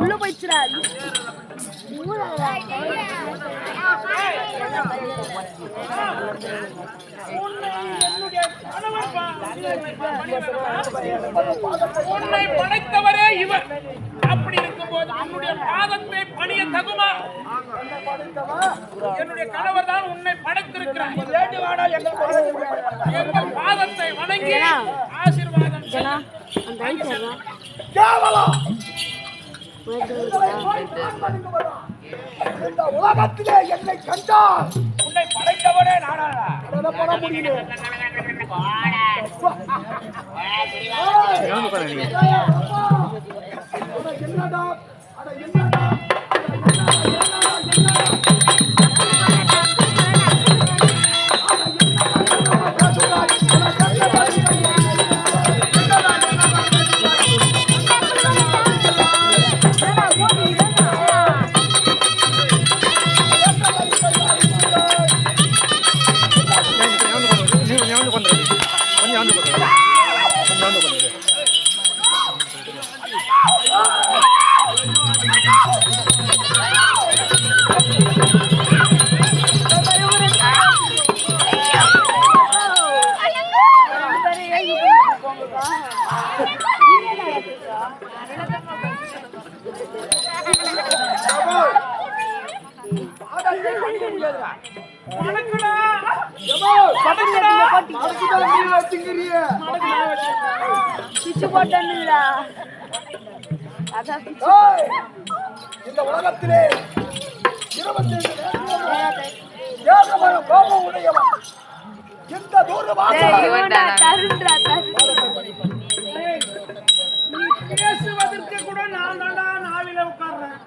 உள்ள போயிடுச்சுடா. உன்னை படைத்தவரே இவர். அப்படி இருக்கும்போது உன்னுடைய பாதத்தை பணிய தகுமா? என்னுடைய கணவர் தான் உன்னை படைத்திருக்கிறார். எங்கள் பாதத்தை வணங்கி ஆசீர்வாதம் இந்த உலகத்திலே என்னை கண்டால் உன்னை படைத்தவரே நானாடா. என்னடா இந்த உலகத்திலே 25 கோபம் உடையவன் இந்த பேசுவதற்கு கூட நான் தாண்டா நாவில உட்கார்றேன்.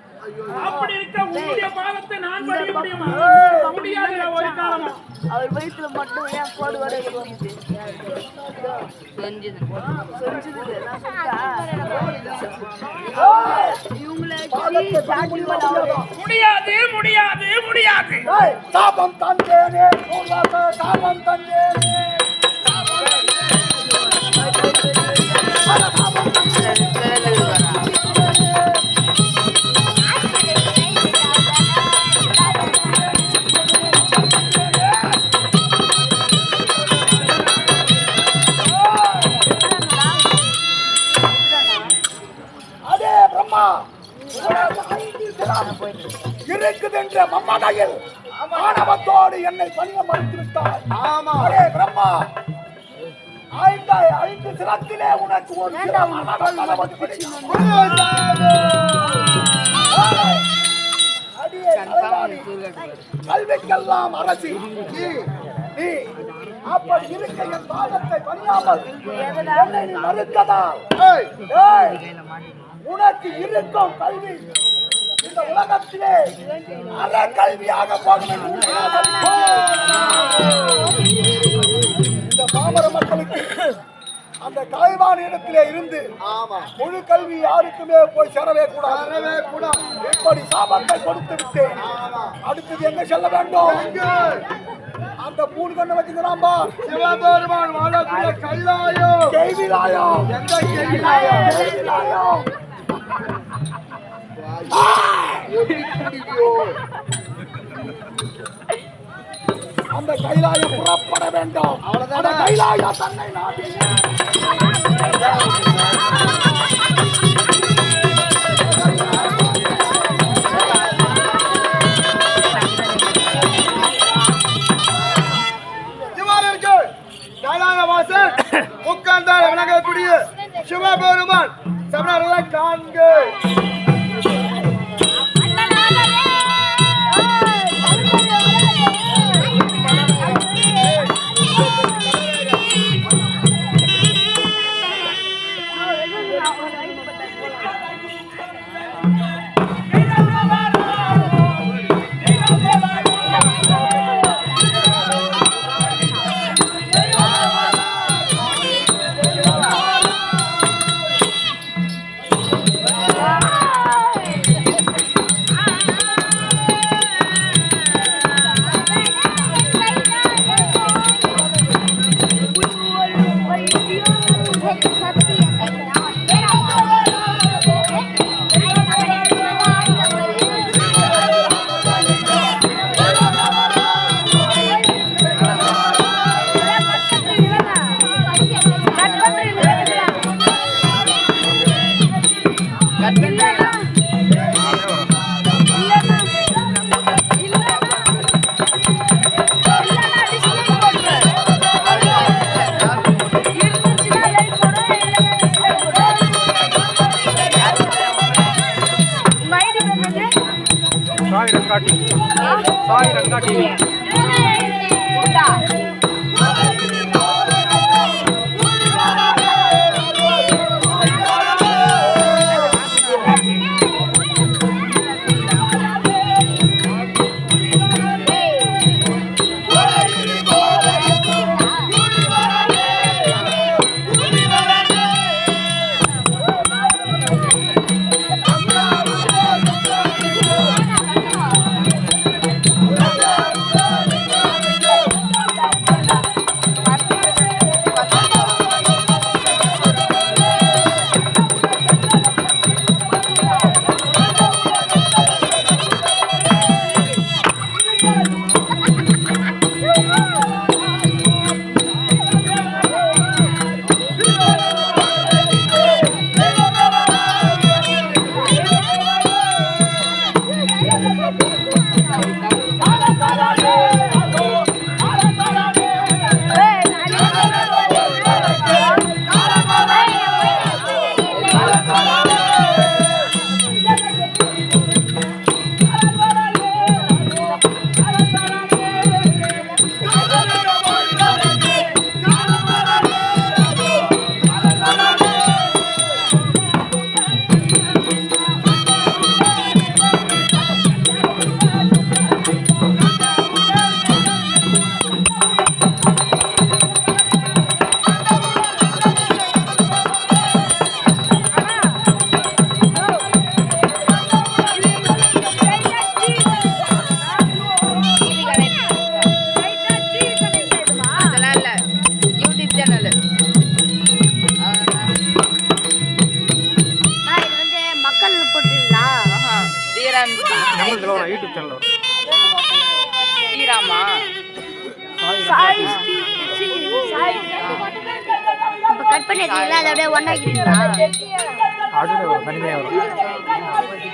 அப்படி இருக்க உன்னுடைய பாவத்தை நான் படிக்க முடியுமா? முடியாது. ஒரு காலமா அவர் வயிற்றுல மட்டும் ஏன் போடு வர முடியாது முடியாது முடியாது. சாபம் தந்தேனே சாபம் தந்தேனே இருக்குது என்ற மம்மடையில் ஆணவத்தோடு என்னை பணிய மறுத்துவிட்டார். பிரம்மா, 5 சிரத்திலே உனக்கு ஒரு கல்விக்கெல்லாம் அரசி நீ அப்படி இருக்க என் பாதத்தை பணியாமல் என்னை மறுத்ததால் உனக்கு இருக்கும் கல்வி இந்த உலகத்திலே அற கல்வியாக போகும். இந்த பாமர மக்களுக்கு அந்த கலைவாணி இடத்திலே இருந்து முழு கல்வி யாருக்குமே போய் சேரவே கூடாது. இப்படி சாபத்தை கொடுத்து விட்டேன். அடுத்தது எங்க செல்ல வேண்டும்? அந்த மூணு கண்ணை வச்சுக்கிறான் சிவபெருமான் வாழக்கூடிய கைலாயம். கேள்விலாயம் எந்த கேள்விலாயம்? அந்த கைலாயம் புறப்பட வேண்டும். அந்த கைலாயம் தன்னை நாடி உட்கார்ந்தால் விளங்கக்கூடிய சிவபெருமான் சபையை காண்க. Sai Ranga TV. YouTube channel Sri Rama cut பண்ணிட்டீங்களா? அதை அப்படியே ஒன்னாக்கிட்டீங்களா? அடுத்து வரும் தனிமையாக வரும்.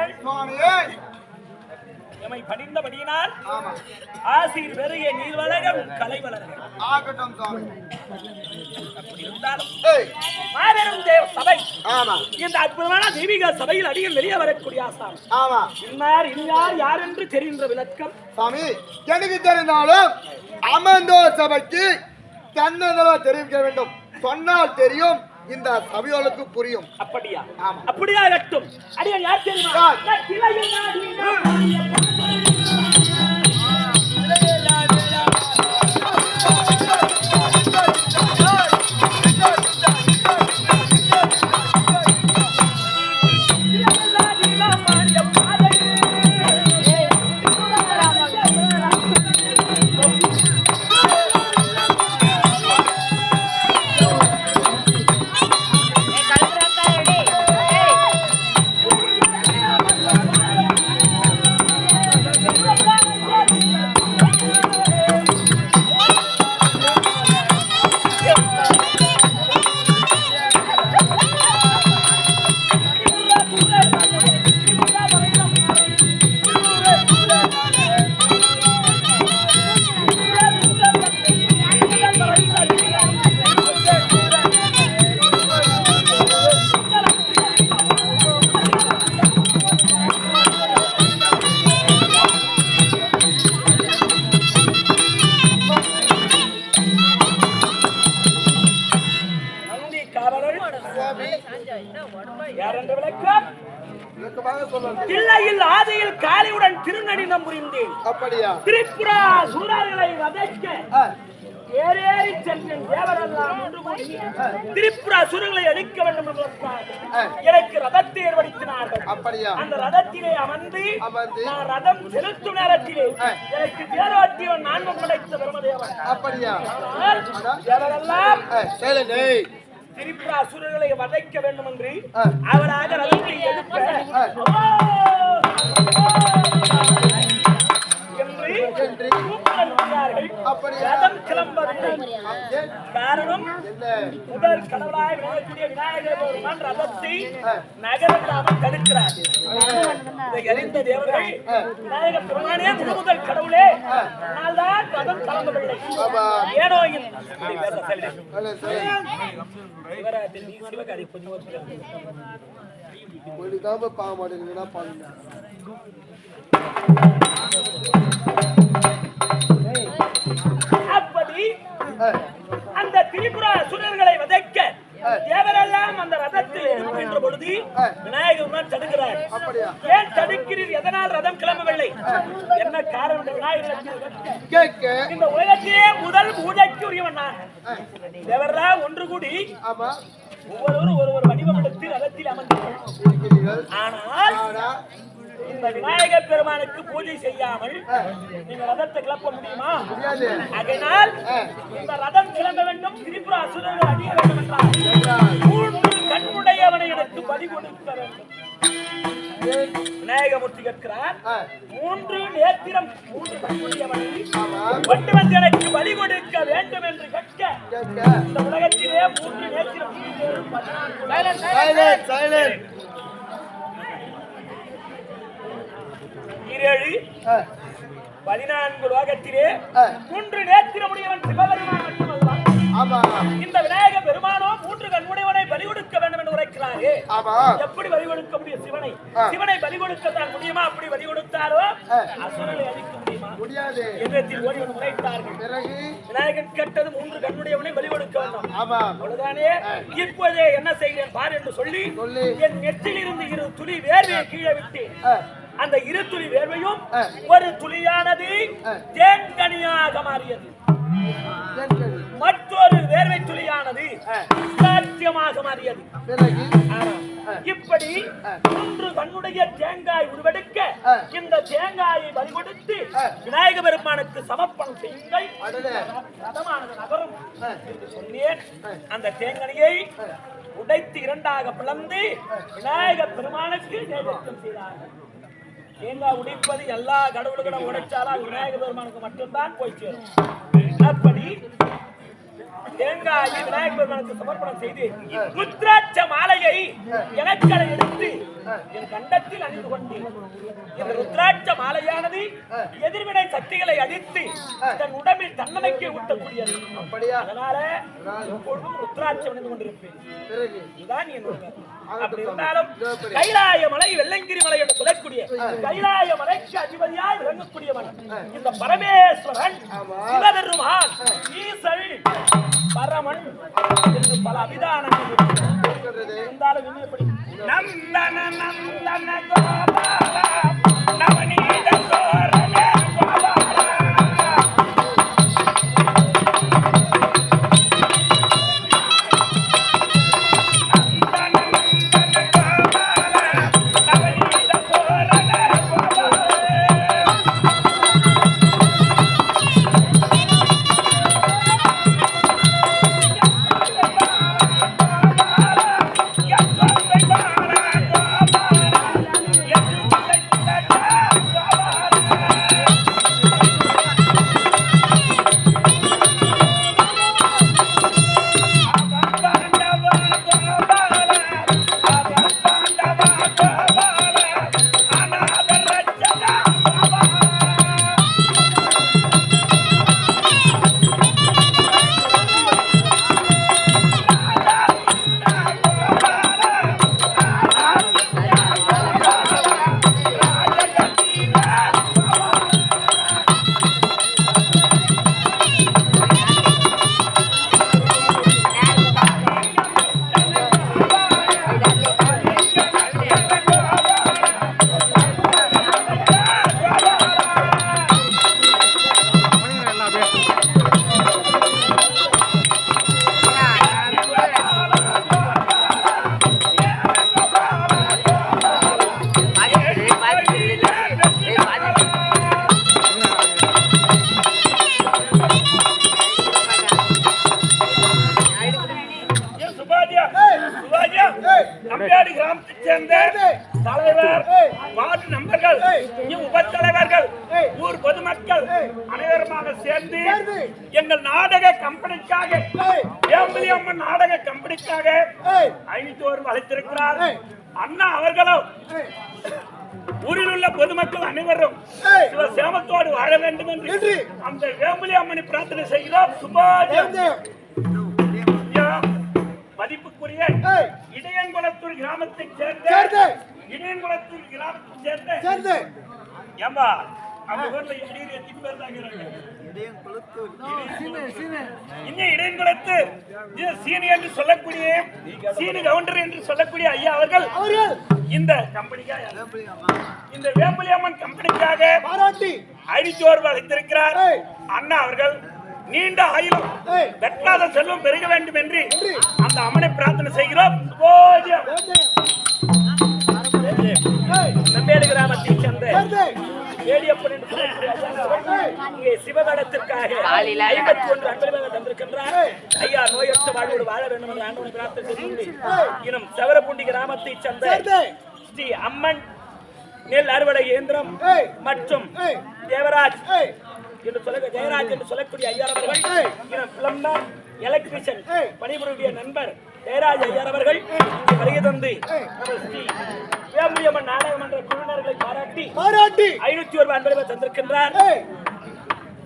அவர்கள் சுவாமியே எமை படிந்தபடியினால் ஆமா ஆசீர் பெருகிய நீர் வளர கலை வளர ஆகட்டும் சுவாமி அப்படி இருந்தாலும் ஏய் மாபெரும் தேவ சபை ஆமா இந்த அற்புதமான தெய்வீக சபையில் அடியில் வெளியே வரக்கூடிய ஆசான் ஆமா இன்னார் இன்னார் யார் என்று தெரிகின்ற விளக்கம் சுவாமி எனக்கு தெரிந்தாலும் அமர்ந்தோர் சபைக்கு தன்னதா தெரிவிக்க வேண்டும் சொன்னால் தெரியும் இந்த சபையோளுக்கு புரியும் அப்படியா ஆமா. அப்படியா கட்டும் அடியன் யார் தெரியுமா யார்? நான் கிளையில் நாடி தில்லையில் ஆதியில் காளியுடன் திருநடினம் புரிந்தேன் அப்படியா திரிபுரா சூரர்களை வதைக்க ஏறேறி சென்றேன் தேவரெல்லாம் ஒன்று கூடி திரிபுரா சூரர்களை அழிக்க வேண்டும் என்று எனக்கு ரதத்தை ஏற்படுத்தினார்கள் அப்படியா அந்த ரதத்திலே அமர்ந்து நான் ரதம் செலுத்தும் நேரத்திலே எனக்கு தேரோட்டியவன் நான்கு படைத்த பிரம்மதேவன் அப்படியா தேவரெல்லாம் டேய் திரிபுரா அசுரர்களை வதைக்க வேண்டும் என்று அவராக ரதத்தை எடுக்க என்று கூப்பிடுகிறார்கள். ரதம் கிளம்பவில்லை. காரணம் முதல் கடவுளாய் விளங்கக்கூடிய விநாயகர் பெருமான் ரதத்தை நகரவிடாமல் தடுக்கிறார். இதை அறிந்த தேவர்கள் விநாயகர் பெருமானே முதல் கடவுளே அதனால்தான் ரதம் கிளம்பவில்லை. ஏனோ சிவகாரி கொஞ்சம் பாவ மாட்டேங்குதுன்னா பாருங்க அப்படி அந்த திரிபுரா அசுரர்களை வதைக்க தேவரெல்லாம் அந்த ரதத்தில் இருக்கின்ற பொழுது விநாயகர் தடுக்கிறார். ஏன் தடுக்கிறீர்? எதனால் ரதம் கிளம்பவில்லை? என்ன காரணம்? விநாயகர் இந்த உலகத்திலே முதல் பூஜைக்கு உரியவன் நான். தேவரெல்லாம் ஒன்று கூடி ஒவ்வொருவரும் ஒரு வடிவம் எடுத்து ரதத்தில் அமர்ந்தார்கள். ஆனால் இந்த விநாயகர் பெருமானுக்கு பூஜை செய்யாமல் நீங்க ரதத்தை கிளப்ப முடியுமா? அதனால் இந்த ரதம் கிளம்ப வேண்டும், திரிபுரா அசுரர்கள் அடிய வேண்டும் என்றால் 3 கண்ணுடையவனை எனக்கு பலி கொடுக்க வேண்டும். விநாயகமூர்த்தி கேட்கிறார், 3 நேத்திரம் 3 கண்ணுடையவனை கொண்டு வந்து எனக்கு பலி கொடுக்க வேண்டும் என்று கேட்க இந்த உலகத்திலே 3 நேத்திரம் 14 லோகத்திலே 3 நேத்திரமுடையவன் சிவபெருமான் மட்டுமல்ல. இந்த விநாயக பெருமானோ 3 கண்ணுடையவனை பலி கொடுக்க வேண்டும் என்று உரைக்கிறாரே. எப்படி பலி கொடுக்க முடியும்? சிவனை பலி கொடுக்கத்தான் முடியுமா? அப்படி பலி கொடுத்தாரோ அசுரனை அழிக்க முடியுமா? முடியாது. எண்ணத்தில் ஓடி வந்து உரைத்தார்கள். விநாயகன் கேட்டது 3 கண்ணுடையவனை பலி கொடுக்க வேண்டும். அவ்வளவுதானே. இப்போதே என்ன செய்கிறேன் பார் என்று சொல்லி என் நெற்றில் இருந்து 2 துளி வேர்வையை கீழே விட்டு அந்த 2 துளி வேர்வையும் ஒரு துளியானது தேன்கனியாக மாறியது. மற்றொரு வேர்வை துளியானது சாத்தியமாக மாறியது. இப்படி 3 கண்ணுடைய தேங்காய் உருவெடுக்க இந்த தேங்காயை பலி கொடுத்து விநாயக பெருமானுக்கு சமர்ப்பணம் செய்யுங்கள், ரதமானது நகரும் என்று சொன்னேன். அந்த தேங்கனியை உடைத்து 2ஆக பிளந்து விநாயக பெருமானுக்கு நைவேத்தியம் செய்தார்கள். தேங்காய் உடைப்பது எல்லா கடவுள்களும் உடைச்சாலும் விநாயக பெருமானுக்கு மட்டும்தான் போய் சேரும். அப்படி தேங்காயை விநாயக பெருமானுக்கு சமர்ப்பணம் செய்து ருத்ராட்ச மாலையை எனக்கு எடுத்து என் கண்டத்தில் அணிந்து கொண்டேன். இந்த ருத்ராட்ச மாலையானது எதிர்வினை சக்திகளை அழித்து தன் உடம்பில் தன்னமைக்கு ஊட்டக்கூடியது. அதனால எப்பொழுதும் ருத்ராட்சம் அணிந்து கொண்டிருப்பேன். இதுதான் என்னுடைய. அப்படி இருந்தாலும் கைலாய மலை, வெள்ளங்கிரி மலை என்று சொல்லக்கூடிய கைலாய மலைக்கு அதிபதியாய் விளங்கக்கூடியவன் இந்த பரமேஸ்வரன், சிவபெருமான், ஈசன், பரமன் என்று பல அபிதானங்கள் இருந்தாலும் இன்னும் எப்படி நந்தன நந்தன கோபாலா நவநீத சோரனே கோபாலா நம்பியாடி கிராமத்தைச் சேர்ந்த தலைவர், வார்டு நம்பர்கள், உபத்தலைவர்கள், ஊர் பொதுமக்கள் அனைவருமாக சேர்ந்து எங்கள் நாடக கம்பெனிக்காக, வேம்பலி அம்மன் நாடக கம்பெனிக்காக 500 அழைத்திருக்கிறார். அண்ணா அவர்களும் ஊரில் உள்ள பொதுமக்கள் அனைவரும் சேமத்தோடு வாழ வேண்டும் என்று அந்த வேம்பலி அம்மனை பிரார்த்தனை செய்கிறோம். சுபாஜம் மதிப்புக்குரிய இடையன்குளத்தூர் கிராமத்தைச் சேர்ந்த இடையன்குளத்தூர் கிராமத்தைச் சேர்ந்த ஏம்பா அந்த ஊர்ல எத்தனை பேர் தான் இன்னும் இடையன்குளத்து சீனி என்று சொல்லக்கூடிய சீனி கவுண்டர் என்று சொல்லக்கூடிய ஐயா அவர்கள் இந்த கம்பெனிக்காக, இந்த வேம்பலி அம்மன் கம்பெனிக்காக 500 அளித்திருக்கிறார். அண்ணா அவர்கள் நீண்ட ஆயுளும் வெட்டாத செல்வம் பெருக வேண்டும் என்று அந்த அம்மனை பிரார்த்தனை செய்கிறோம். நம்பேடு கிராமத்தை சேர்ந்த வேடியப்பன் என்று இங்கே சிவகடத்திற்காக 51 அன்பளிப்பாக தந்திருக்கின்றார். ஐயா நோயற்ற வாழ்வோடு வாழ வேண்டும் என்று ஆண்டவனை பிரார்த்தனை செய்து இன்னும் செவரப்பூண்டி கிராமத்தை சேர்ந்த ஸ்ரீ அம்மன் நெல் அறுவடை இயந்திரம் மற்றும் தேவராஜ் என்று சொல்ல ஜெயராஜ் என்று சொல்லக்கூடிய ஐயர் அவர்கள் பிளம்பர் எலக்ட்ரிஷியன் பணிபுரிய நண்பர் ஜெயராஜ் ஐயர் அவர்கள் வருகை தந்து ஸ்ரீ வேம்பலி அம்மன் நாடகமன்ற குழுவினர்களை பாராட்டி 501 அன்பளிப்பை தந்திருக்கின்றார்.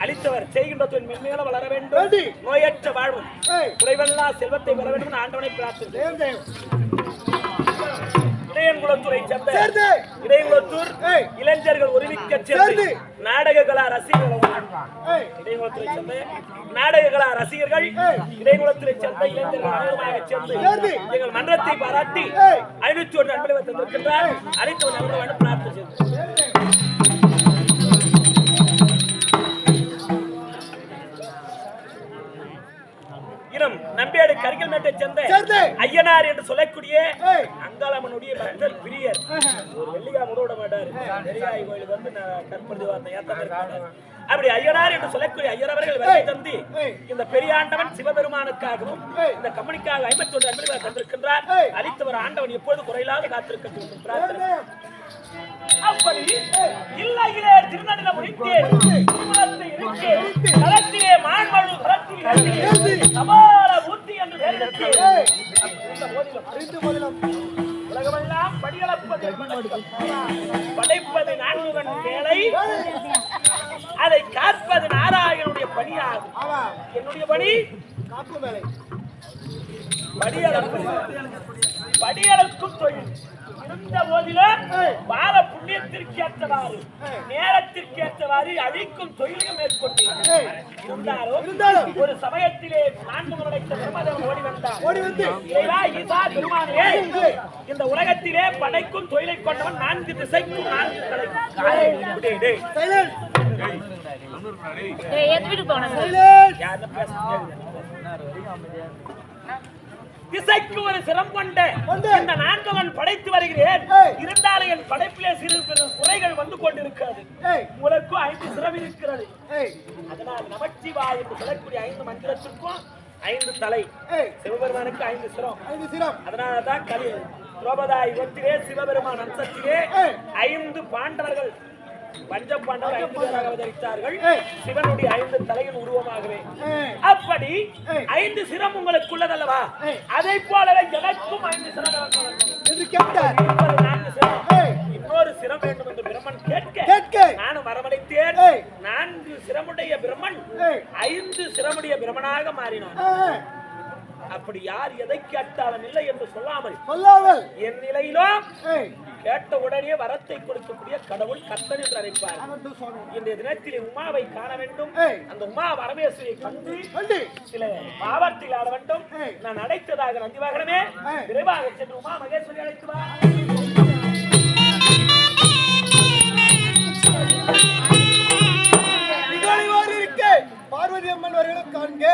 அளித்தவர் செய்கின்ற தொழில் மென்மேலும் வளர வேண்டும், நோயற்ற வாழ்வும் குறைவல்லா செல்வத்தை பெற வேண்டும் ஆண்டவனை பிரார்த்தனை. இடையன்குளத்தூரை சேர்ந்த இடையன்குளத்தூர் இளைஞர்கள் ஒருமிக்க சேர்ந்து நாடக கலா ரசிகர்கள், இடையன்குளத்தூரை சேர்ந்த நாடக கலா ரசிகர்கள் இடையன்குளத்தூரை சேர்ந்த இளைஞர்கள் அனைவருமாக சேர்ந்து எங்கள் மன்றத்தை பாராட்டி 501 அன்பளிப்பை தந்திருக்கின்றார். அனைத்து நபர்களும் பிரார்த்தனை செய்து நம்பியாடு கரிகள் மேட்டை சேர்ந்த ஐயனார் என்று சொல்லக்கூடிய அங்காளம்மனுடைய பக்தர் பிரியர். ஒரு வெள்ளிகா முட மாட்டாரு, பெரியாய் கோயிலுக்கு வந்து கற்பதி வார்த்தை ஏற்ற. அப்படி ஐயனார் என்று சொல்லக்கூடிய ஐயர் அவர்கள் வருகை தந்து இந்த பெரியாண்டவன் சிவபெருமானுக்காகவும் இந்த கம்பெனிக்காக 51 அன்பளிப்பை தந்திருக்கின்றார். அளித்தவர் ஆண்டவன் எப்போது குறையில்லாத காத்திருக்க பிரார்த்தனை. அப்படி இல்லையிலே திருநடன முடித்தேன், திருமணத்தை இருக்கேன், களத்திலே மாண்பழு களத்தில் சமாள ஊர்த்தி என்று அறிந்த போதிலும் உலகமெல்லாம் படியளப்பது படைப்பது நான்முகன் வேலை, அதை காப்பது நாராயணனுடைய பணியாகும். என்னுடைய பணி காக்கும் வேலை. படியளப்பு, படியளக்கும் தொழில் இருந்த போதிலும் பால புண்ணியத்திற்கு ஏற்றவாறு நேரத்திற்கு ஏற்றவாறு அழிக்கும் தொழிலும் மேற்கொண்டேன். இருந்தாலும் ஒரு சமயத்திலே நான்கு முறைத்த பிரம்மதேவன் ஓடி வந்து இறைவா ஈசா பெருமானே, இந்த உலகத்திலே படைக்கும் தொழிலை கொண்டவன் நான்கு திசைக்கும் நான்கு தலை. திசைக்கு ஒரு சிரம் கொண்ட இந்த நான்கவன் படைத்து வருகிறேன். இருந்தாலும் என் படைப்பிலே சிறு பெரு குறைகள் வந்து கொண்டிருக்கிறது. உனக்கு 5 சிரம் இருக்கிறது. அதனால் நமச்சிவாய் என்று சொல்லக்கூடிய 5 மந்திரத்திற்கும் 5 தலை. சிவபெருமானுக்கு 5 சிரம். அதனாலதான் கலி திரௌபதா யுகத்திலே சிவபெருமான் அம்சத்திலே 5 பாண்டவர்கள் பஞ்ச பாண்டவர் 5 பேராக அவதரித்தார்கள். சிவனுடைய 5 தலையின் உருவமாகவே. அப்படி 5 சிரம் உங்களுக்குள்ளதல்லவா, அதை போலவே எனக்கும் 5 சிரம் இன்னொரு சிரம் வேண்டும் என்று பிரம்மன் கேட்க நானும் வரவழைத்தேன். 4 சிரமுடைய பிரம்மன் 5 சிரமுடைய பிரம்மனாக மாறினான். அப்படி யார் எதை கேட்டாலும் இல்லை என்று சொல்லாமல் என் நிலையிலும் கேட்ட உடனே வரத்தை கொடுக்கக்கூடிய கடவுள் கர்த்தன் என்று அழைப்பார். இன்றைய தினத்தில் உமாவை காண வேண்டும். அந்த உமா பரமேஸ்வரியை கண்டு சில பாவத்தில் ஆட வேண்டும். நான் அழைத்ததாக நந்தி வாகனமே விரைவாக சென்று உமா மகேஸ்வரி அழைத்து வா. பார்வதி அம்மன் அவர்களும் காண்க.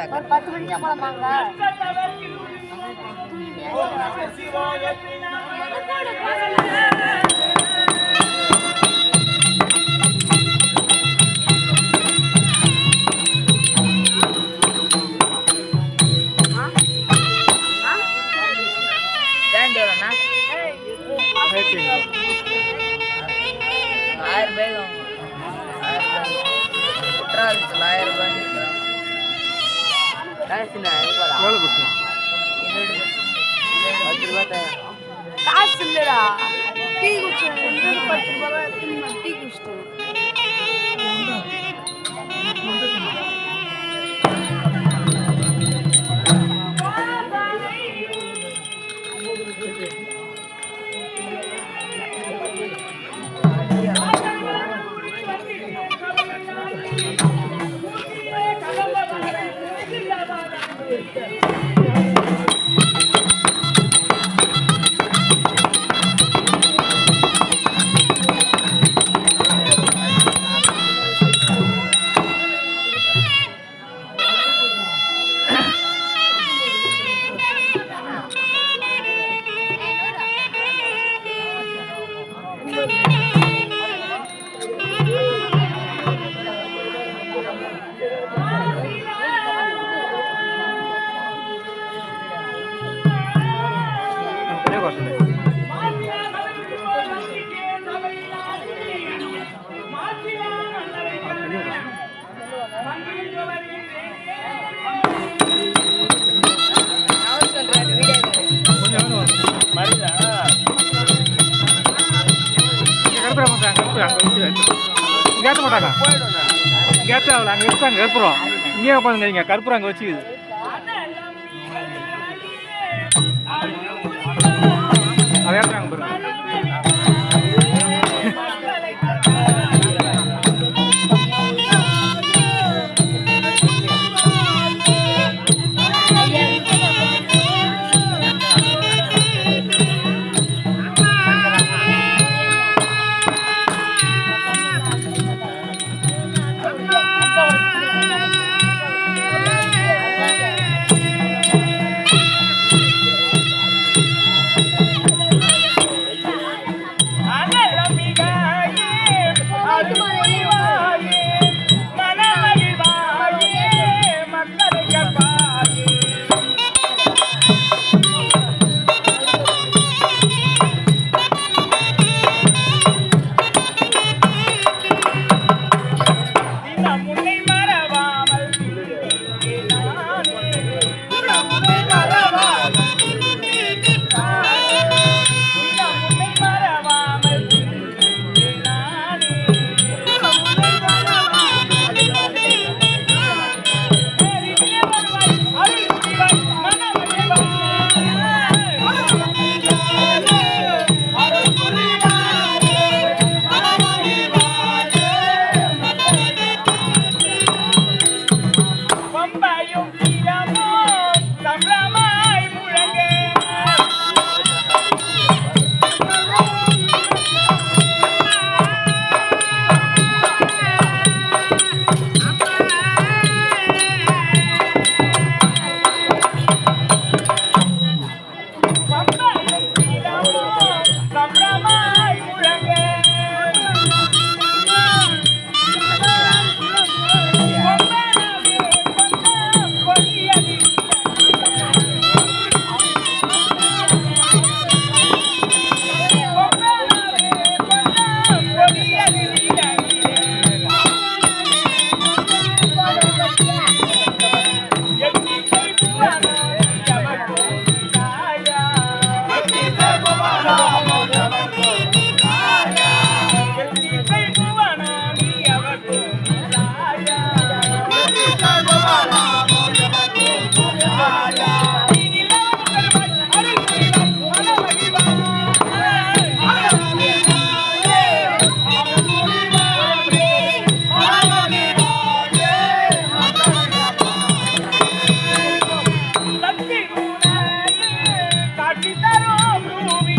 ஒரு 10 மணிக்கு போலாமாங்க காசு இல்லடா டீ குடிச்சேன் 10 ரூபாய் டீ குடிச்சிட்டேன் கேட்ட மாட்டாங்க கேட்டாவில் அங்கே வச்சாங்க கற்பூரம் இங்கேயே உட்காந்துங்க கற்பூரம் அங்கே வச்சுக்குது அதை ஏற்றாங்க பாருங்க காட்சி தரும் பூமி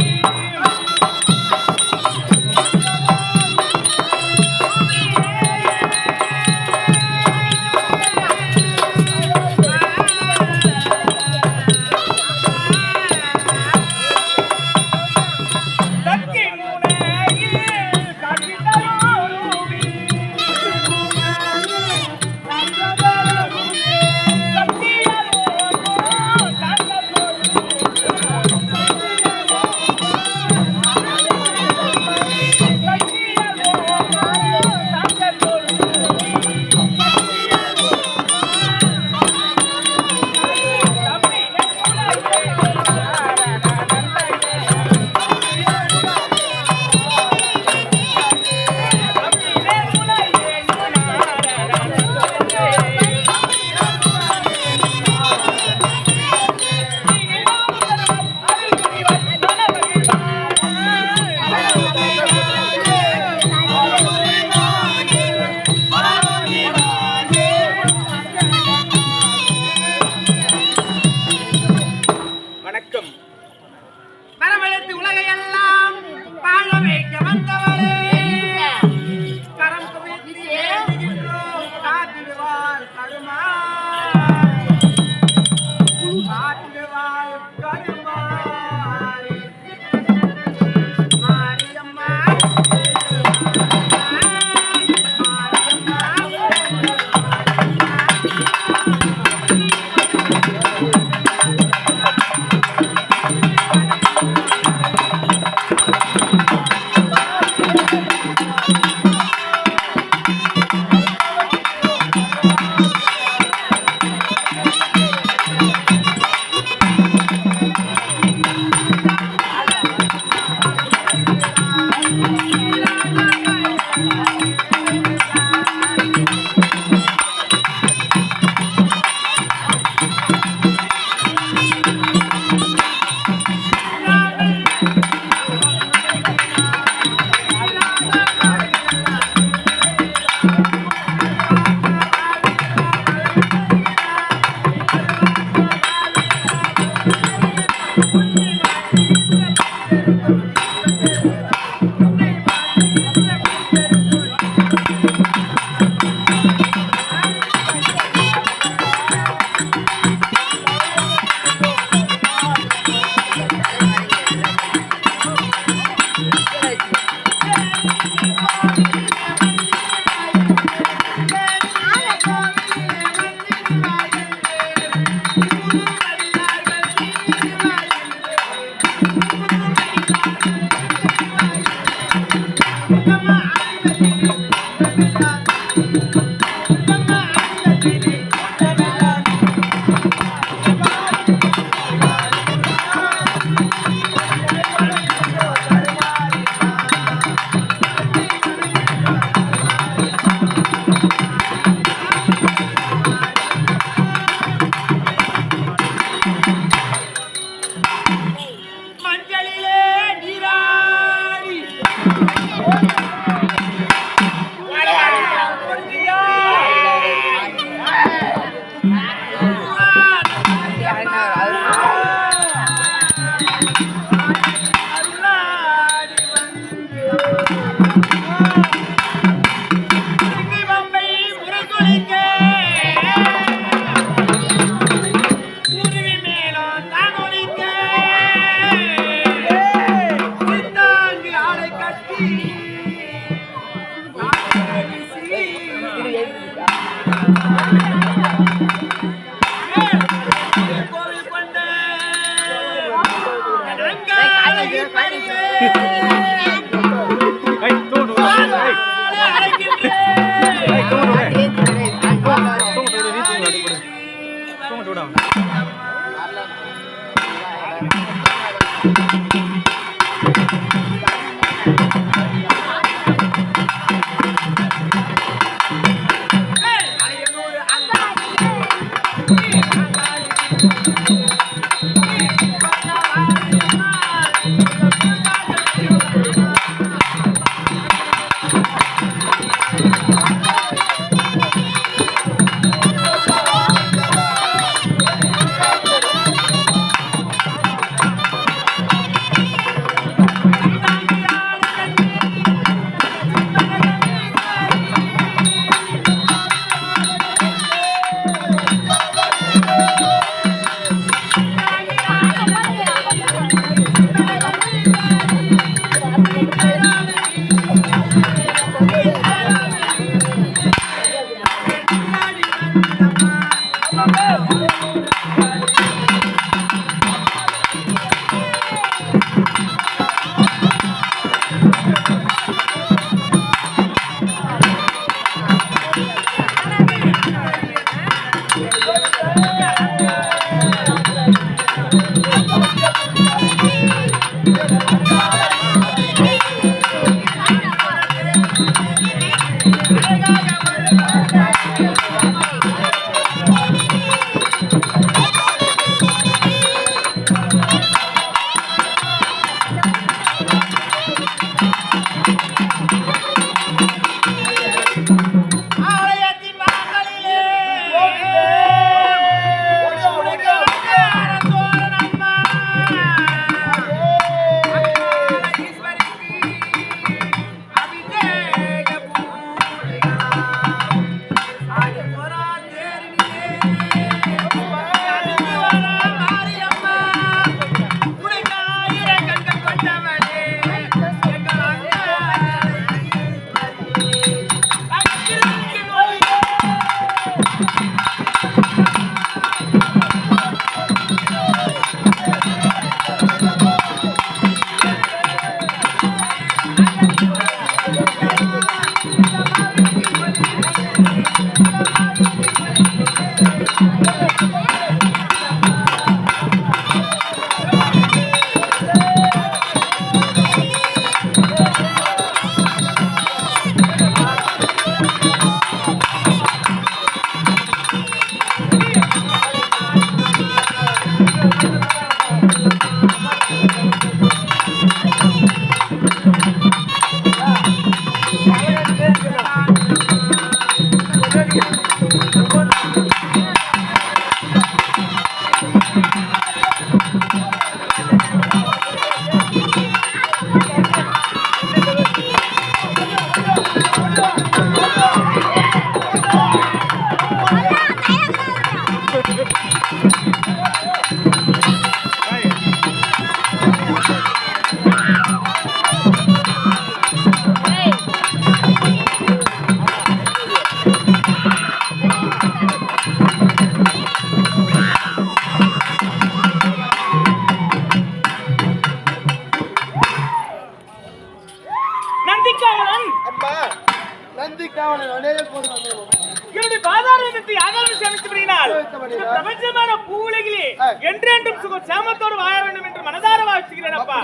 என்னுடைய பாதாரத்தை ஆதாரம் சேமித்தபடியினால் இந்த பிரபஞ்சமான பூவுலகிலே என்றென்றும் சுக சேமத்தோடு வாழ வேண்டும் என்று மனதார வாழ்த்துகிறேன் அப்பா.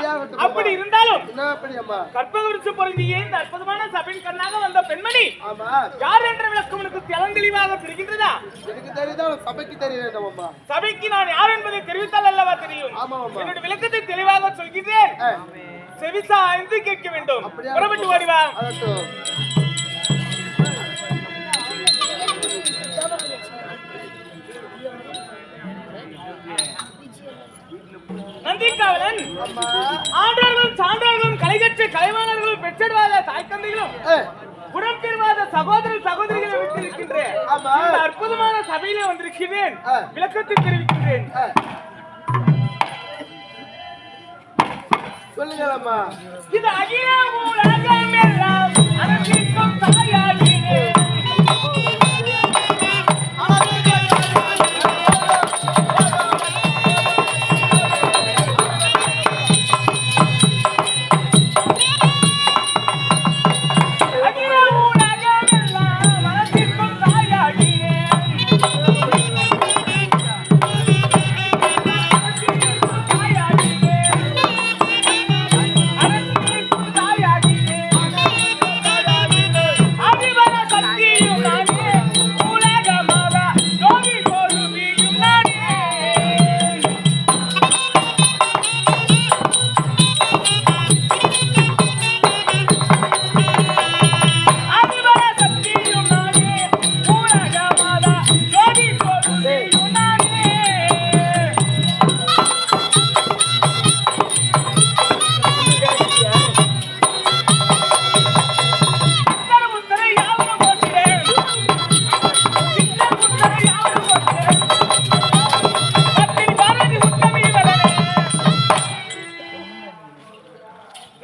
அப்படி இருந்தாலும் கற்பகவிருச்சு பொருந்தியே இந்த அற்புதமான சபையின் கண்ணாக வந்த பெண்மணி யார் என்ற விளக்கம் உனக்கு தெளிவாக தெரிகின்றதா? சபைக்கு தெரிய வேண்டும். சபைக்கு நான் யார் என்பதை தெரிவித்தால் அல்லவா தெரியும். என்னுடைய விளக்கத்தை தெளிவாக சொல்கிறேன், செவிசா என்று கேட்க வேண்டும். புறப்பட்டு ஓடிவா. நந்திக்காவலன் ஆண்டவர்களும் சான்றோர்களும் கலைகற்ற கலைவாணர்களும் பெற்றெடுவாத தாய் தந்தைகளும் குடம் பெறுவாத சகோதர சகோதரிகளை விட்டிருக்கின்றேன். இந்த அற்புதமான சபையிலே வந்திருக்கிறேன், விளக்கத்தை தெரிவிக்கின்றேன். சொல்லுங்களம்மா. இது அகில உலகம் எல்லாம் அனைத்திற்கும் தாயாகினே.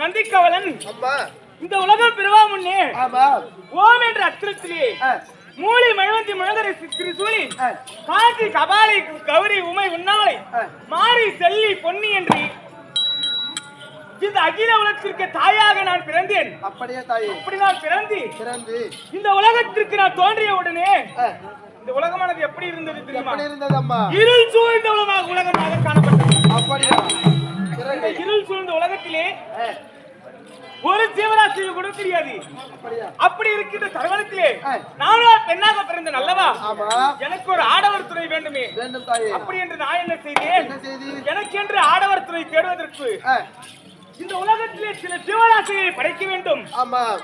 நந்திக்காவலன் இந்த உலகம் பெருவா முன்னே ஓம் என்ற அச்சரத்திலே மூலி மழவந்தி முழங்கரை திரிசூலி காஞ்சி கபாலி கௌரி உமை உண்ணாலை மாரி செல்லி பொன்னி என்று இந்த அகில உலகத்திற்கு தாயாக நான் பிறந்தேன். அப்படியே தாயே, அப்படி நான் பிறந்து இந்த உலகத்திற்கு நான் தோன்றிய உடனே இந்த உலகமானது எப்படி இருந்தது தெரியுமா? இருள் சூழ்ந்த உலகமாக காணப்பட்டது. அப்படியா? இருள் சூழ்ந்த உலகத்திலே ஒரு ஜீவராசியும் கூட தெரியாது. அப்படி இருக்கின்ற தருணத்திலே நானா பெண்ணாக பிறந்த நல்லவா எனக்கு ஒரு ஆடவர் துணை வேண்டுமே. அப்படி என்று நான் என்ன செய்தேன், எனக்கு என்று ஆடவர் துணை தேடுவதற்கு இந்த உலகத்திலே சில ஜீவராசிகளை படைக்க வேண்டும்,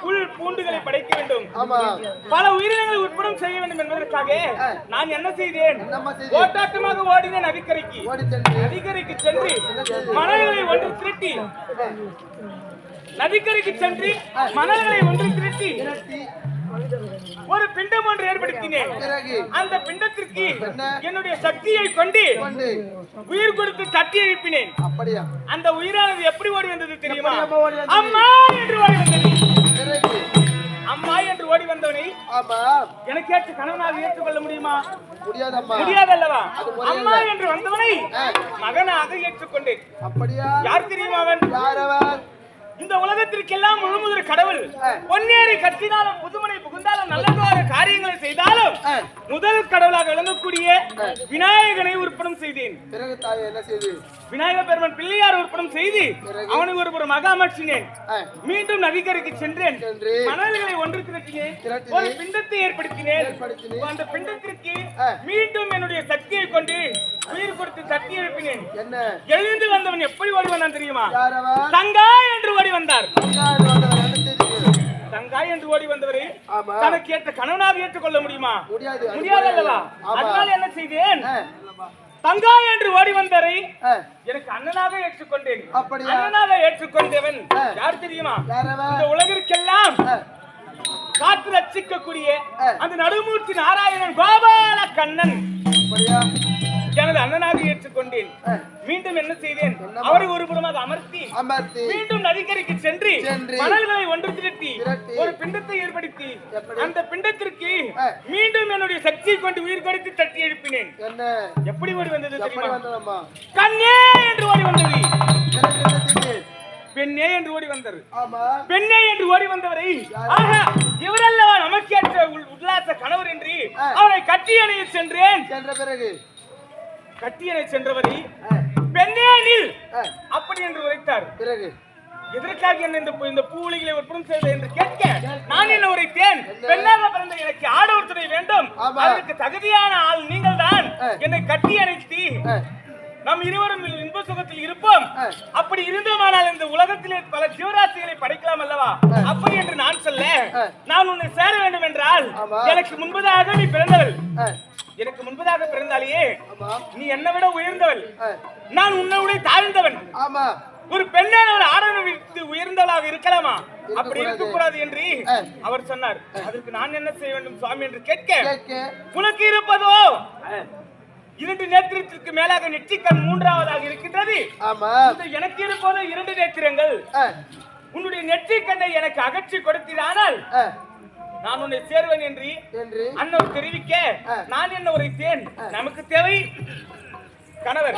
புல் பூண்டுகளை படைக்க வேண்டும், பல உயிரினங்களை உற்பத்தி செய்ய வேண்டும் என்பதற்காக நான் என்ன செய்தேன், ஓட்டாட்டமாக ஓடினேன் நதிக்கரைக்கு. நதிக்கரைக்கு சென்று மணல்களை ஒன்று திரட்டி ஒரு பிண்டம் ஒன்று ஏற்படுத்தினேன். அந்த பிண்டத்திற்கு என்னுடைய சக்தியை கொண்டு உயிர் கொடுத்து தட்டி எழுப்பினேன். அந்த உயிரானது எப்படி ஓடி வந்தது தெரியுமா? அம்மா என்று ஓடி வந்தது. அம்மா என்று ஓடி வந்தவனை எனக்கு ஏற்ற கணவனாக ஏற்றுக்கொள்ள முடியுமா? முடியாதல்லவா? அம்மா என்று வந்தவனை மகனாக ஏற்றுக்கொண்டேன். யார் தெரியுமா அவன்? இந்த உலகத்திற்கெல்லாம் முழுமுதல் கடவுள். பொன்னேறி கட்டினாலும் புதுமனை புகுந்தாலும் நல்ல காரியங்களை செய்தாலும் முதல் கடவுளாக விளங்கக்கூடிய விநாயகனை உற்பத்தி செய்தேன். விநாயக பெருமன் பிள்ளையார் உற்பத்தி செய்து அவனுக்கு ஒரு மகா அமைச்சினேன். மீண்டும் நதிக்கரைக்கு சென்றேன். மணல்களை ஒன்று திரட்டினேன். ஒரு பிண்டத்தை ஏற்படுத்தினேன். அந்த பிண்டத்திற்கு மீண்டும் என்னுடைய சக்தியை கொண்டு உயிர் கொடுத்து சக்தி எழுப்பினேன். எழுந்து வந்தவன் எப்படி ஓடி வந்தான் தெரியுமா? தங்கா என்று ஓடி வந்தார். தங்காய் என்று ஓடி வந்தவரை தனக்கு ஏற்ற கணவனாக ஏற்றுக்கொள்ள முடியுமா? முடியாது அல்லவா? அதனால என்ன செய்தேன், தங்காய் என்று ஓடி வந்தவரை எனக்கு அண்ணனாக ஏற்றுக்கொண்டேன். அண்ணனாக ஏற்றுக்கொண்டவன் யார் தெரியுமா? இந்த உலகிற்கெல்லாம் காத்து ரட்சிக்கக்கூடிய அந்த நடுமூர்த்தி நாராயணன் கோபால கண்ணன் எனது அண்ணனாக ஏற்றுக்கொண்டேன். மீண்டும் என்ன செய்தேன், அவரை ஒரு புறமாக அமர்த்தி மீண்டும் நதிக்கரைக்கு சென்று மணல்களை ஒன்று திரட்டி ஒரு பிண்டத்தை ஏற்படுத்தி அந்த பிண்டத்திற்கு மீண்டும் என்னுடைய சக்தியை கொண்டு உயிர் கொடுத்து தட்டி எழுப்பினேன். எப்படி ஓடி வந்தது தெரியுமா? கண்ணே என்று ஓடி வந்தது. பெண்ணே என்று ஓடி வந்தது. பெண்ணே என்று ஓடி வந்தவரை ஆஹா இவரல்லவா நமக்கேற்ற உல்லாச கணவர் என்று அவரை கட்டி அணைய சென்றேன். கட்டியனை சென்றவரை பெண்ணேனில் அப்படி என்று உரைத்தார். எதற்காக என்ன இந்த பூவுலிகளை உற்பத்தி செய்வது என்று கேட்க நான் என்ன உரைத்தேன், பெண்ணாக பிறந்த எனக்கு ஆடவர் துணை வேண்டும், அதற்கு தகுதியான ஆள் நீங்கள் தான். என்னை கட்டி அணைத்து நாம் இருவரும் இன்ப சுகத்தில் இருப்போம். அப்படி இருந்தோமானால் இந்த உலகத்திலே பல ஜீவராசிகளை படைக்கலாம் அல்லவா? அப்படி என்று நான் சொல்ல, நான் உன்னை சேர வேண்டும் என்றால் எனக்கு முன்பதாக நீ பிறந்தவள். எனக்கு முன்பதாக பிறந்தாலேயே நீ என்னை விட உயர்ந்தவள், நான் உன்னை விட தாழ்ந்தவன். ஒரு பெண்ணானவள் ஆடவனுக்கு உயர்ந்தவளாக இருக்கலாமா? அப்படி இருக்கக்கூடாது என்று அவர் சொன்னார். அதற்கு நான் என்ன செய்ய வேண்டும் சுவாமி என்று கேட்க, உனக்கு இருப்பதோ 2 நேத்திரத்திற்கு மேலாக நெற்றிக்கண் 3ஆவதாக இருக்கின்றது. எனக்கு இருப்பதோ 2 நேத்திரங்கள். உன்னுடைய நெற்றிக்கண்ணை எனக்கு அகற்றி கொடுத்தீரானால் நான் உன்னை சேர்வேன் என்று அண்ணன் தெரிவிக்க நான் என்ன உரைத்தேன், நமக்கு தேவை கணவர்.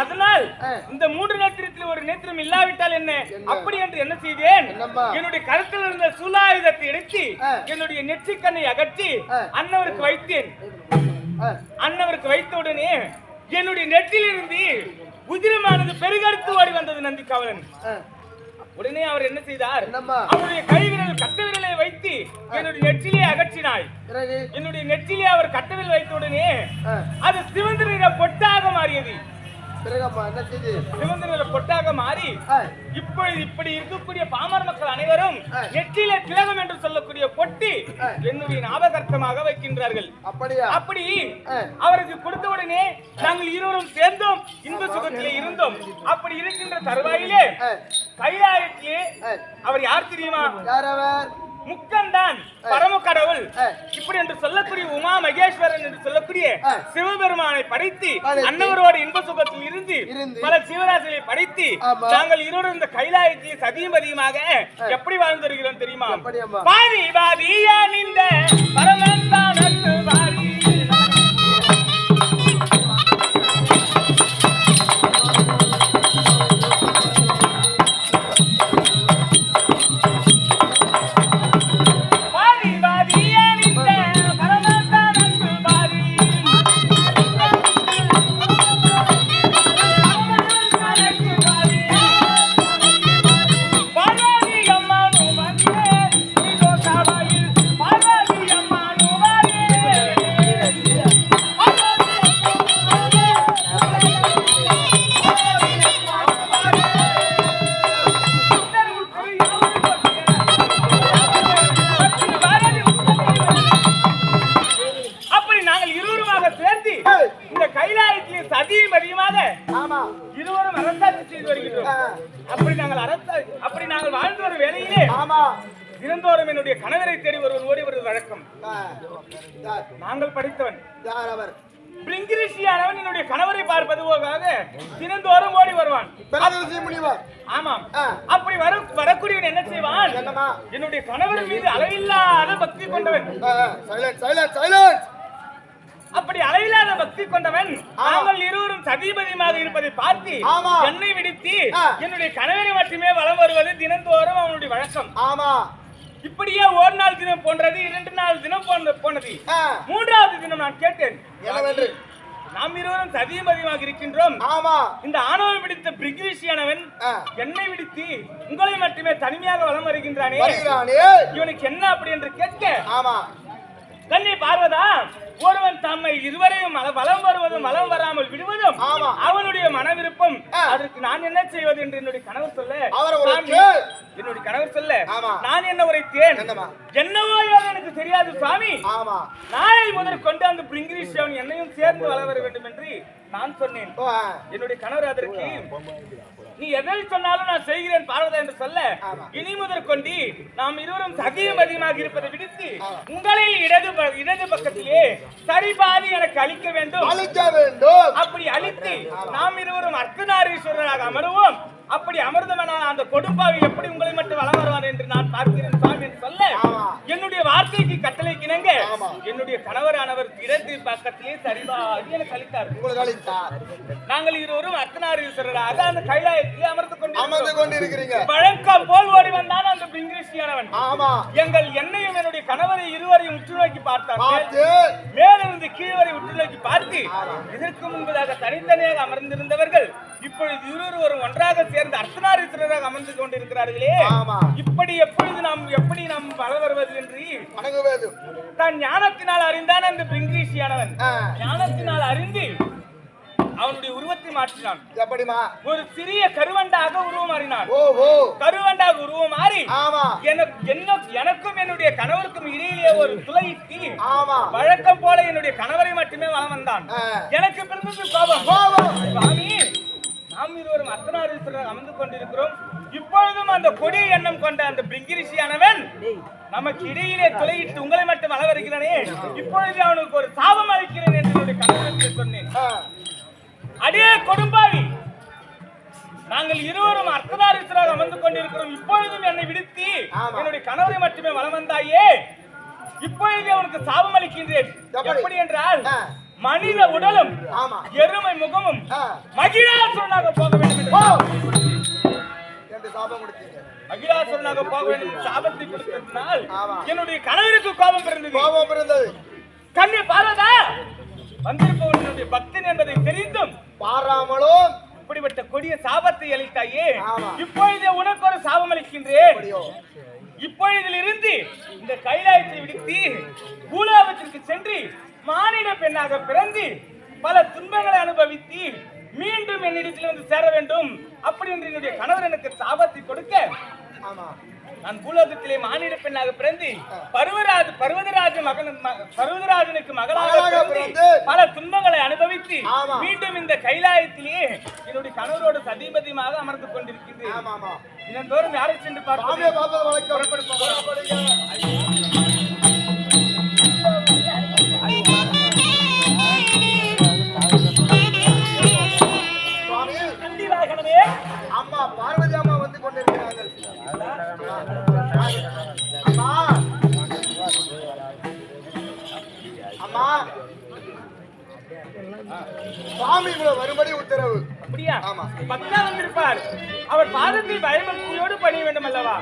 அதனால் இந்த 3 நேத்திரத்தில் ஒரு நேத்திரம் இல்லாவிட்டால் என்ன? அப்படி என்று என்ன செய்தேன், என்னுடைய கருத்தில் இருந்த சூலாயுதத்தை எடுத்து என்னுடைய நெற்றிக்கண்ணை அகற்றி அண்ணவருக்கு வைத்தேன். அண்ணவருக்கு வைத்தவுடனே என்னுடைய நெற்றிலிருந்து உதிரமானது பெருகெடுத்து ஓடி வந்தது நந்திக்காவலன். உடனே அவர் என்ன செய்தார், அவருடைய கை விரல் கட்ட விரலை வைத்து என்னுடைய நெற்றிலே அகற்றினாய். என்னுடைய நெற்றிலே அவர் கட்ட விரல் வைத்த உடனே அது சிவந்த நிற பொட்டாக மாறியது. சிவந்த நிற பொட்டாக மாறி இப்படி இருக்கக்கூடிய பாமர மக்கள் அனைவரும் நெற்றிலே திலகம் என்று சொல்லக்கூடிய பொட்டி என்னுடைய ஞாபகார்த்தமாக வைக்கின்றார்கள். அப்படி அவருக்கு கொடுத்த உடனே நாங்கள் இருவரும் சேர்ந்தோம், இன்ப சுகத்திலே இருந்தோம். அப்படி இருக்கின்ற தருவாயிலே கைலாயத்திலே அவர் யார் தெரியுமா? முக்கன்தான் பரம கடவுள். இப்படி என்று சொல்லக்கூடிய உமா மகேஸ்வரன் என்று சொல்லக்கூடிய சிவபெருமானை படைத்து அன்னவரோடு இன்ப சுகத்தில் இருந்து பல ஜீவராசிகளை படைத்து நாங்கள் இருவரும் இந்த கைலாயத்தில் சதியமதியமாக எப்படி வாழ்ந்து வருகிறோம் தெரியுமா? பாதி பாதியான் இந்த பரமன்தான் அன்பு பாதி பாரதிய என்னுடைய கணவரை தேடி ஒருவன் ஓடி வருவது வழக்கம். யார்? நாங்கள் படித்தவன். யார் அவர்? பிரிங்கிரிஷியானவன் என்னுடைய கணவரை பார்ப்பதுவாக தினந்தோறும் ஓடி வருவான். பிறந்தரிசி முனிவர். ஆமாம். அப்படி வரக்கூடியவன் என்ன செய்வான்? என்னமா? என்னுடைய கணவர் மீது அளவில்லாத பக்தி கொண்டவன். Silent silent silent. அப்படி அளவில்லாத பக்தி கொண்டவன் நாங்கள் இருவரும் சதிபதியமாக இருப்பதை பார்த்து என்னை விடுத்து என்னுடைய கணவரை மட்டுமே வலம் வருவது தினந்தோறும் அவனுடைய வழக்கம். ஆமா. இப்படியே ஒரு நாள் தினம் போன்றது, 2 நாள் தினம் போனது. 3வது தினம் நான் கேட்டேன், என்னவென்று? நாம் இருவரும் சதிபதியமாக இருக்கின்றோம். ஆமா. இந்த ஆணவம் பிடித்த பிரிகிரிஷியானவன் என்னை விடுத்து உங்களை மட்டுமே தனிமையாக வலம் வருகின்றானே, இவனுக்கு என்ன அப்படி என்று கேட்க, ஆமா, கண்ணி பார்வதா, ஒருவன் தம்மை இருவரையும் வலம் வருவதும் வலம் வராமல் விடுவதும் அவனுடைய மன விருப்பம். அதற்கு நான் என்ன செய்வது என்று என்னுடைய கணவர் சொல்ல, என்னுடைய கணவர் சொல்ல நான் என்ன உரைத்தேன்? என்னவோ எனக்கு தெரியாது சுவாமி, நாளை முதல் கொண்டு அந்த பிரிங்கிரிஷன் என்னையும் சேர்ந்து வள வர வேண்டும் என்று நான் சொன்னேன். என்னுடைய கணவர் அதற்கு நீ எதை சொன்னாலும் நான் செய்கிறேன் பார்வதா என்று சொல்ல, இனி முதல் கொண்டு நாம் இருவரும் சகியமதியமாக இருப்பதை விடுத்து உங்களில் இடது பக்கத்திலே சரிபாதி எனக்கு அளிக்க வேண்டும். அப்படி அளித்து நாம் இருவரும் அர்த்தநாரீஸ்வரராக அமருவோம். அப்படி அமிர்தமனான அந்த கொடும்பாவி எப்படி உங்களை மட்டும் வளம் வருவார் என்று நான் பார்க்கிறேன் சுவாமி என்று சொல்ல, என்னுடைய வார்த்தைக்கு கட்டளை கிணங்க என்னுடைய கணவரானவர் இடது பக்கத்திலே சரிபாதி எனக்கு அளித்தார். நாங்கள் இருவரும் அர்த்தநாரீஸ்வரராக அந்த கைலாயத்திலே அமர்ந்து கொண்டிருக்கிறீங்க. வழக்கம் போல் ஓடி வந்தான் அந்த பிரிங்கிரிஷியானவன். எங்கள் என்னையும் என்னுடைய கணவரை இருவரையும் உற்று நோக்கி பார்த்தார்கள். மேலிருந்து கீழ் வரை உற்று நோக்கி பார்த்து இதற்கு முன்பதாக தனித்தனியாக அமர்ந்திருந்தவர்கள் இப்பொழுது இருவரும் ஒன்றாக சேர்ந்து அர்த்தநாரீஸ்வரராக அமர்ந்து கொண்டிருக்கிறார்களே, இப்படி எப்படி நாம் வள வருவது என்று தான் ஞானத்தினால் அறிந்தான் அந்த பிரிங்கிரிஷியானவன். ஞானத்தினால் அறிந்து அவனுடைய உருவத்தை மாற்றினான். எப்படிமா? ஒரு சிறிய கருவண்டாக உருவம் மாறினான். கருவண்டாக உருவம் மாறி எனக்கும் என்னுடைய கணவருக்கும் இடையிலே ஒரு துளையிட்டு வழக்கம் போல என்னுடைய கணவரை மட்டுமே வளம் வந்தான். எனக்கு பிறந்தது கோபம். சுவாமி, நாம் இருவரும் அர்த்தநாரீஸ்வரர் அமர்ந்து கொண்டிருக்கிறோம். இப்பொழுதும் அந்த கொடிய எண்ணம் கொண்ட அந்த பிரிங்கிரிஷியானவன் நமக்கு இடையிலே துளையிட்டு உங்களை மட்டும் வள வருகிறானே, இப்பொழுது அவனுக்கு ஒரு சாபம் அளிக்கிறேன் என்று என்னுடைய கணவருக்கு சொன்னேன். அடே கொடும்பாவி, நாங்கள் இருவரும் அர்த்தநாரீஸ்வரராக அமர்ந்து கொண்டிருக்கிறோம். இப்பொழுதும் என்னை விடுத்து என்னுடைய கணவரை மட்டுமே வளம் வந்தாயே, இப்பொழுது அவனுக்கு சாபம் அளிக்கின்றேன். எப்படி என்றால், மனித உடலும் எருமை முகமும் மகிழாசுரனாக போக வேண்டும் என்று மகிழாசுரனாக போக வேண்டும் சாபத்தை கொடுத்ததினால் என்னுடைய கணவருக்கு கோபம் பிறந்தது. கண்ணே பார்வதா, வந்திருப்பவனுடைய பக்தன் என்பதை தெரிந்தும் பாராமலும் இப்படிப்பட்ட கொடிய சாபத்தை அளித்தாயே, இப்பொழுது உனக்கு ஒரு சாபம் அளிக்கின்றேன். இப்பொழுதிலிருந்து இந்த கைலாயத்தை விடுத்து பூலோகத்திற்கு சென்று மானிட பெண்ணாக பிறந்து பல துன்பங்களை அனுபவித்து மீண்டும் என்னிடத்தில் வந்து சேர வேண்டும். அப்படி என்று என்னுடைய கணவர் எனக்கு சாபத்தை கொடுக்க, நான் பூலோகத்திலே மானிட பெண்ணாக பிறந்து பர்வதராஜனுக்கு மகளாக பிறந்து பல துன்பங்களை அனுபவித்து மீண்டும் இந்த கைலாயத்திலே என்னுடைய கணவரோடு சதிபதியமாக அமர்ந்து கொண்டிருக்கின்றேன். இதன் யாரை சென்று அம்மா பார்வதி அம்மா வந்து கொண்டிருக்கிறார்கள். அம்மா, சுவாமி வரும்படி உத்தரவு. அப்படியா? பக்தா வந்திருப்பார். அவர் பாதத்தில் பயபக்தியோடு பணிய வேண்டும் அல்லவா?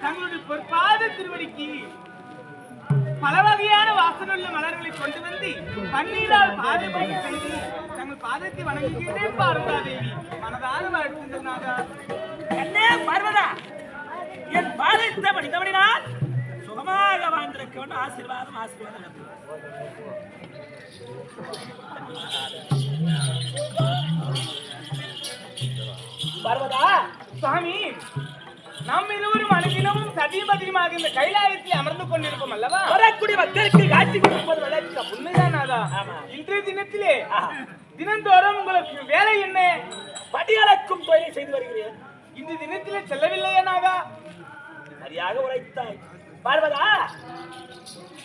தங்களுடைய பொற்பாத திருவடிக்கு பல வகையான வாசனுள்ள மலர்களை கொண்டு வந்து பன்னீரால் பாதப்படி செய்து தங்கள் பாதத்தை வணங்குகிறேன் பார்வதா தேவி. மனதார வாழ்த்துனாதா. என்னே பார்வதா, என் பாதத்தை வணிகவனினால் சுகமாக வாழ்ந்திருக்க வேண்டும். ஆசீர்வாதம் ஆசீர்வாதம். பார்வதா சுவாமி, நாம் இருவரும் அனுதினமும் சதிபதியுமாக இந்த கைலாயத்தில் அமர்ந்து கொண்டிருப்போம் அல்லவா? வரக்கூடிய மக்களுக்கு காட்சி கொடுப்பது வழக்கம். உண்மைதான் நாதா. இன்றைய தினத்திலே தினந்தோறும் உங்களுக்கு வேலை என்ன? படியளக்கும் தொழிலை செய்து வருகிறேன். இந்த தினத்திலே செல்லவில்லையா நாதா? சரியாக உரைத்தாய் பார்வதா.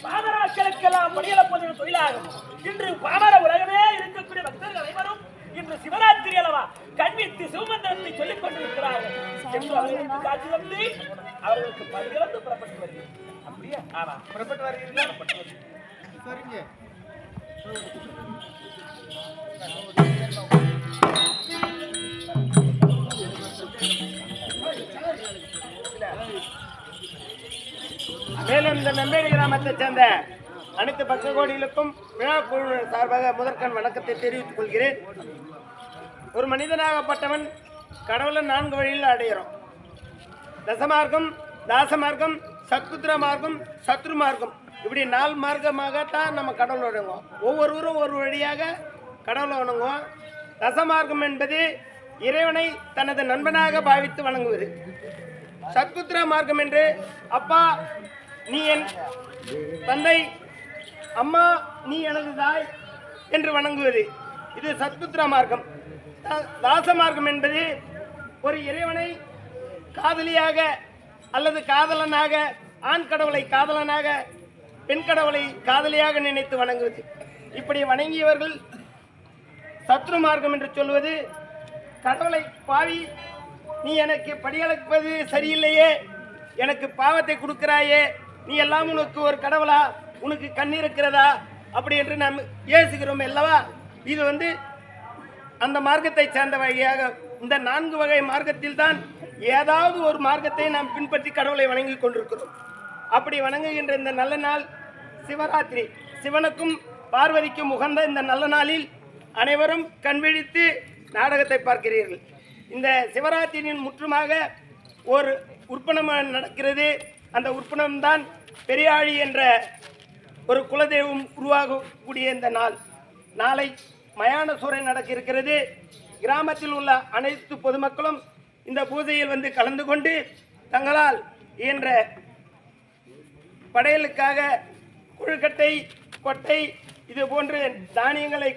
பாமர மக்களுக்கெல்லாம் படியளப்பது தொழிலாகும். இன்று பாமர உலகமே இருக்கக்கூடிய பக்தர்கள் அனைவரும் இன்று சிவராத்திரி அல்லவா கண்வித்து சிவமந்திரத்தை சொல்லிக் கொண்டிருக்கிறார்கள் என்று அவர்களுக்கு காட்சி வந்து அவர்களுக்கு படியிழந்து புறப்பட்டு வருகிறேன். அப்படியா? ஆமா, புறப்பட்டு வருகிறீர்கள். சரிங்க. மேலும் இந்த நம்பேடி கிராமத்தை சேர்ந்த அனைத்து பக்த கோடிகளுக்கும் விழா குழு சார்பாக முதற்கண் வணக்கத்தை தெரிவித்துக் கொள்கிறேன். ஒரு மனிதனாகப்பட்டவன் கடவுளை 4 வழியில் அடையிறோம். தசமார்க்கம், தாசமார்க்கம், சத்புத்திர மார்க்கம், சத்ரு மார்க்கம், இப்படி 4 மார்க்கமாகத்தான் நம்ம கடவுளை வணங்குவோம். ஒவ்வொருவரும் ஒரு வழியாக கடவுளை வணங்குவோம். தசமார்க்கம் என்பது இறைவனை தனது நண்பனாக பாவித்து வணங்குவது. சத்புத்திர மார்க்கம் என்று அப்பா நீ என் தந்தை, அம்மா நீ எனது தாய் என்று வணங்குவது. இது சத்புத்திர மார்க்கம். தாச மார்க்கம் என்பது ஒரு இறைவனை காதலியாக அல்லது காதலனாக, ஆண் கடவுளை காதலனாக, பெண் கடவுளை காதலியாக நினைத்து வணங்குவது. இப்படி வணங்கியவர்கள் சத்ரு மார்க்கம் என்று சொல்வது. கடவுளை பாவி, நீ எனக்கு படியளப்பது சரியில்லையே, எனக்கு பாவத்தை கொடுக்கிறாயே, நீ எல்லாம் உனக்கு ஒரு கடவுளா, உனக்கு கண் இருக்கிறதா அப்படி என்று நாம் யோசிக்கிறோம் அல்லவா? இது அந்த மார்க்கத்தை சேர்ந்த வகையாக இந்த 4 வகை மார்க்கத்தில் தான் ஏதாவது ஒரு மார்க்கத்தை நாம் பின்பற்றி கடவுளை வணங்கி கொண்டிருக்கிறோம். அப்படி வணங்குகின்ற இந்த நல்ல நாள் சிவராத்திரி, சிவனுக்கும் பார்வதிக்கும் உகந்த இந்த நல்ல நாளில் அனைவரும் கண்விழித்து நாடகத்தை பார்க்கிறீர்கள். இந்த சிவராத்திரியின் முற்றுமாக ஒரு உற்பனம் நடக்கிறது. அந்த உற்பனம்தான் பெரியாழி என்ற ஒரு குலதெய்வம் உருவாகக்கூடிய இந்த நாள். நாளை மயான சூறை நடக்க இருக்கிறது. கிராமத்தில் உள்ள அனைத்து பொதுமக்களும் இந்த பூஜையில் கலந்து கொண்டு தங்களால் இயன்ற படையலுக்காக கொழுக்கட்டை, கொட்டை இது போன்ற தானியங்களை